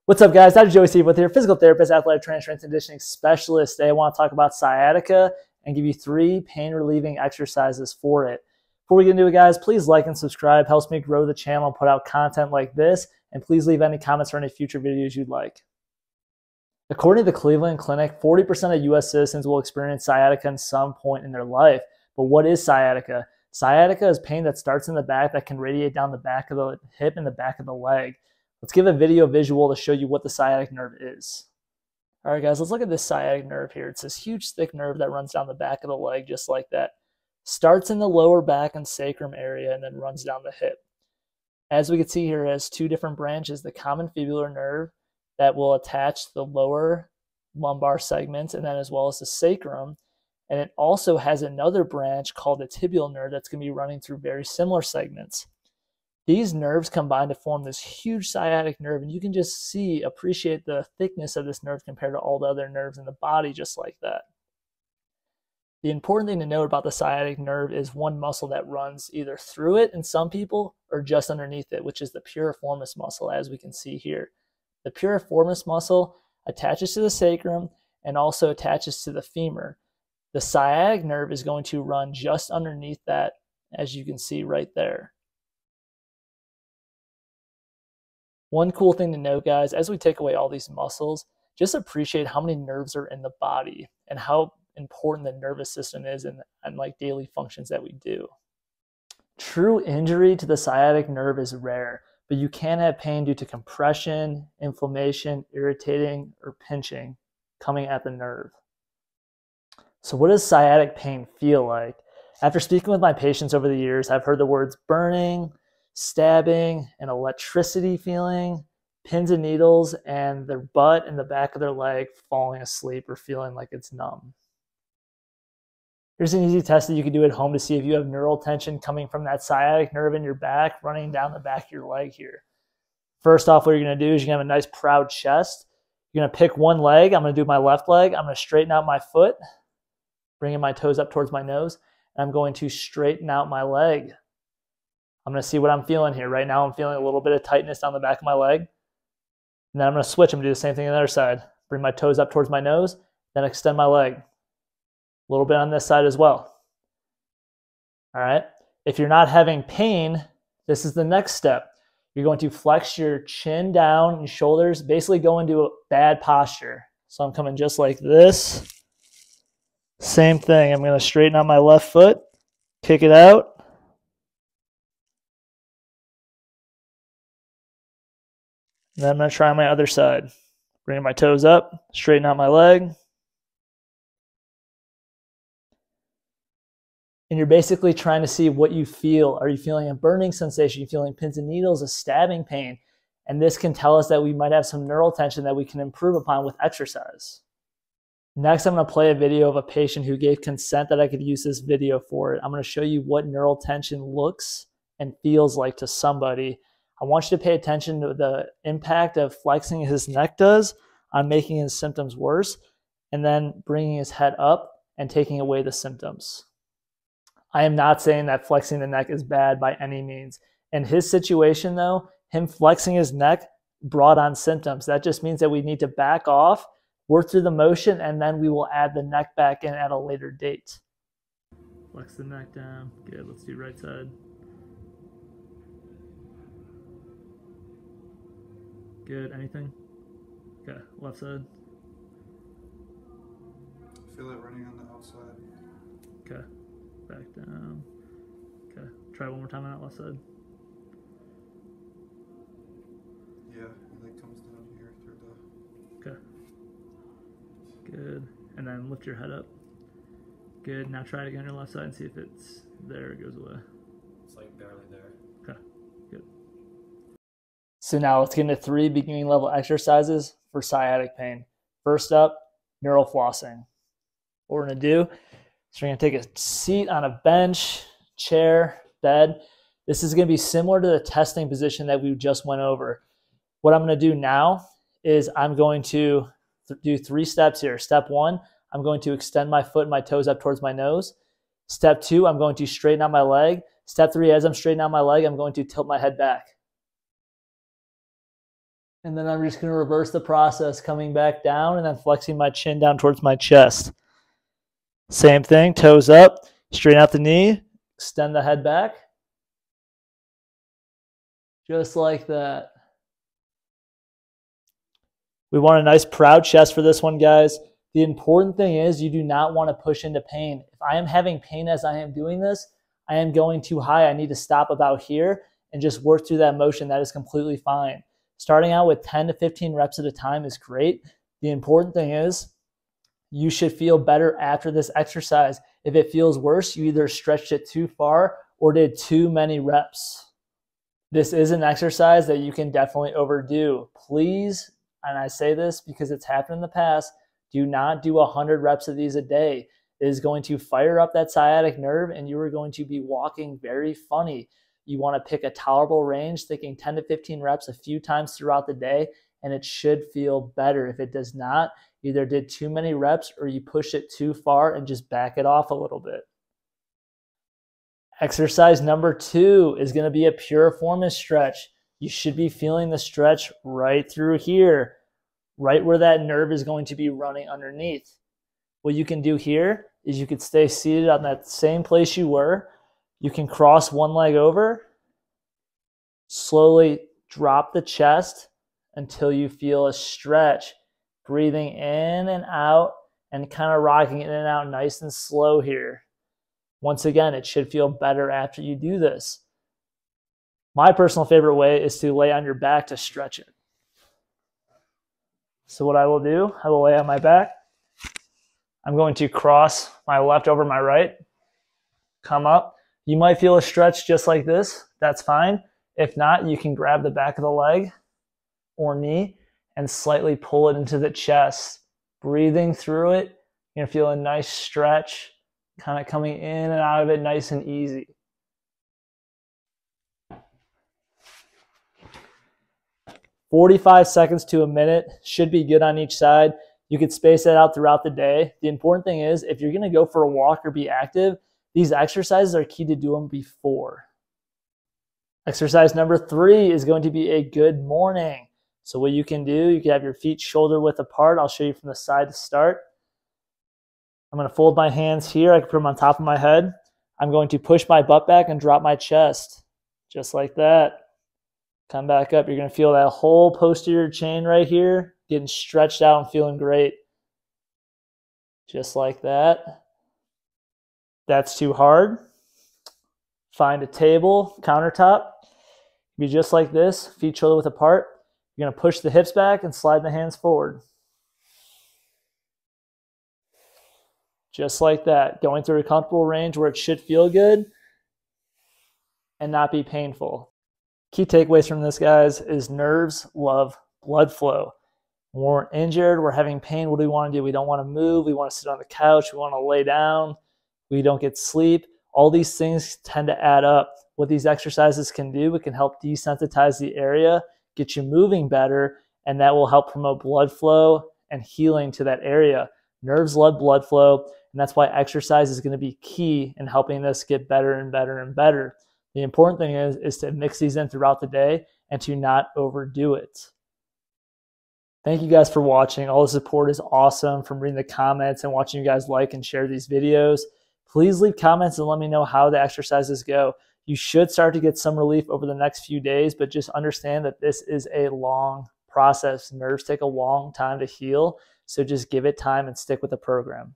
What's up, guys? Dr. Joey Steve with here, physical therapist, athletic trainer, strength and conditioning specialist. Today I want to talk about sciatica and give you 3 pain-relieving exercises for it. Before we get into it, guys, please like and subscribe. Helps me grow the channel and put out content like this. And please leave any comments for any future videos you'd like. According to the Cleveland Clinic, 40% of U.S. citizens will experience sciatica at some point in their life. But what is sciatica? Sciatica is pain that starts in the back that can radiate down the back of the hip and the back of the leg. Let's give a video visual to show you what the sciatic nerve is. All right, guys, let's look at this sciatic nerve here. It's this huge, thick nerve that runs down the back of the leg just like that. Starts in the lower back and sacrum area and then runs down the hip. As we can see here, it has 2 different branches, the common fibular nerve that will attach the lower lumbar segments and then as well as the sacrum. And it also has another branch called the tibial nerve that's going to be running through very similar segments. These nerves combine to form this huge sciatic nerve, and you can just appreciate the thickness of this nerve compared to all the other nerves in the body just like that. The important thing to note about the sciatic nerve is one muscle that runs either through it in some people or just underneath it, which is the piriformis muscle, as we can see here. The piriformis muscle attaches to the sacrum and also attaches to the femur. The sciatic nerve is going to run just underneath that, as you can see right there. One cool thing to note, guys, as we take away all these muscles, just appreciate how many nerves are in the body and how important the nervous system is in like daily functions that we do. True injury to the sciatic nerve is rare, but you can have pain due to compression, inflammation, irritating, or pinching coming at the nerve. So what does sciatic pain feel like? After speaking with my patients over the years, I've heard the words burning, stabbing, and electricity feeling, pins and needles, and their butt and the back of their leg falling asleep or feeling like it's numb. Here's an easy test that you can do at home to see if you have neural tension coming from that sciatic nerve in your back running down the back of your leg here. First off, what you're going to do is you're going to have a nice proud chest. You're going to pick one leg. I'm going to do my left leg. I'm going to straighten out my foot, bringing my toes up towards my nose, and I'm going to straighten out my leg. I'm going to see what I'm feeling here. Right now, I'm feeling a little bit of tightness down the back of my leg. And then I'm going to switch. I'm going to do the same thing on the other side. Bring my toes up towards my nose, then extend my leg. A little bit on this side as well. All right. If you're not having pain, this is the next step. You're going to flex your chin down and shoulders, basically go into a bad posture. So I'm coming just like this. Same thing. I'm going to straighten out my left foot, kick it out. Then I'm going to try my other side. Bring my toes up, straighten out my leg. And you're basically trying to see what you feel. Are you feeling a burning sensation? Are you feeling pins and needles, a stabbing pain? And this can tell us that we might have some neural tension that we can improve upon with exercise. Next, I'm going to play a video of a patient who gave consent that I could use this video for it. I'm going to show you what neural tension looks and feels like to somebody. I want you to pay attention to the impact of flexing his neck does on making his symptoms worse, and then bringing his head up and taking away the symptoms. I am not saying that flexing the neck is bad by any means. In his situation, though, him flexing his neck brought on symptoms. That just means that we need to back off, work through the motion, and then we will add the neck back in at a later date. Flex the neck down. Good. Let's do right side. Good. Anything? Okay. Left side. I feel it running on the outside. Okay. Back down. Okay. Try one more time on that left side. Yeah, it like comes down here through the... Okay. Good. And then lift your head up. Good. Now try it again on your left side and see if it's there. It goes away. It's like barely there. Okay. Good. So now let's get into 3 beginning level exercises for sciatic pain. First up, neural flossing. What we're going to do is we're going to take a seat on a bench, chair, bed. This is going to be similar to the testing position that we just went over. What I'm going to do now is I'm going to do 3 steps here. Step 1, I'm going to extend my foot and my toes up towards my nose. Step 2, I'm going to straighten out my leg. Step 3, as I'm straightening out my leg, I'm going to tilt my head back. And then I'm just going to reverse the process, coming back down and then flexing my chin down towards my chest. Same thing, toes up, straighten out the knee, extend the head back. Just like that. We want a nice proud chest for this one, guys. The important thing is you do not want to push into pain. If I am having pain as I am doing this, I am going too high. I need to stop about here and just work through that motion. That is completely fine. Starting out with 10 to 15 reps at a time is great. The important thing is you should feel better after this exercise. If it feels worse, you either stretched it too far or did too many reps. This is an exercise that you can definitely overdo. Please, and I say this because it's happened in the past, do not do 100 reps of these a day. It is going to fire up that sciatic nerve and you are going to be walking very funny. You want to pick a tolerable range, thinking 10 to 15 reps a few times throughout the day, and it should feel better. If it does not, you either did too many reps or you push it too far and just back it off a little bit. Exercise number 2 is going to be a piriformis stretch. You should be feeling the stretch right through here, right where that nerve is going to be running underneath. What you can do here is you could stay seated on that same place you were. You can cross one leg over, slowly drop the chest until you feel a stretch, breathing in and out and kind of rocking in and out nice and slow here. Once again, it should feel better after you do this. My personal favorite way is to lay on your back to stretch it. So what I will do, I will lay on my back. I'm going to cross my left over my right, come up. You might feel a stretch just like this. That's fine. If not, you can grab the back of the leg or knee and slightly pull it into the chest. Breathing through it, you're going to feel a nice stretch, kind of coming in and out of it nice and easy. "45 seconds to a minute should be good on each side. You could space that out throughout the day. The important thing is if you're going to go for a walk or be active, these exercises are key to do them before. Exercise number 3 is going to be a good morning. So what you can do, you can have your feet shoulder width apart. I'll show you from the side to start. I'm going to fold my hands here. I can put them on top of my head. I'm going to push my butt back and drop my chest, just like that. Come back up. You're going to feel that whole posterior chain right here getting stretched out and feeling great. Just like that. That's too hard. Find a table, countertop. Be just like this, feet shoulder width apart. You're going to push the hips back and slide the hands forward. Just like that. Going through a comfortable range where it should feel good and not be painful. Key takeaways from this, guys, is nerves love blood flow. When we're injured, we're having pain, what do we want to do? We don't want to move. We want to sit on the couch. We want to lay down. We don't get sleep. All these things tend to add up. What these exercises can do, it can help desensitize the area, get you moving better, and that will help promote blood flow and healing to that area. Nerves love blood flow, and that's why exercise is going to be key in helping this get better and better and better. The important thing is to mix these in throughout the day and to not overdo it. Thank you guys for watching. All the support is awesome from reading the comments and watching you guys like and share these videos. Please leave comments and let me know how the exercises go. You should start to get some relief over the next few days, but just understand that this is a long process. Nerves take a long time to heal, so just give it time and stick with the program.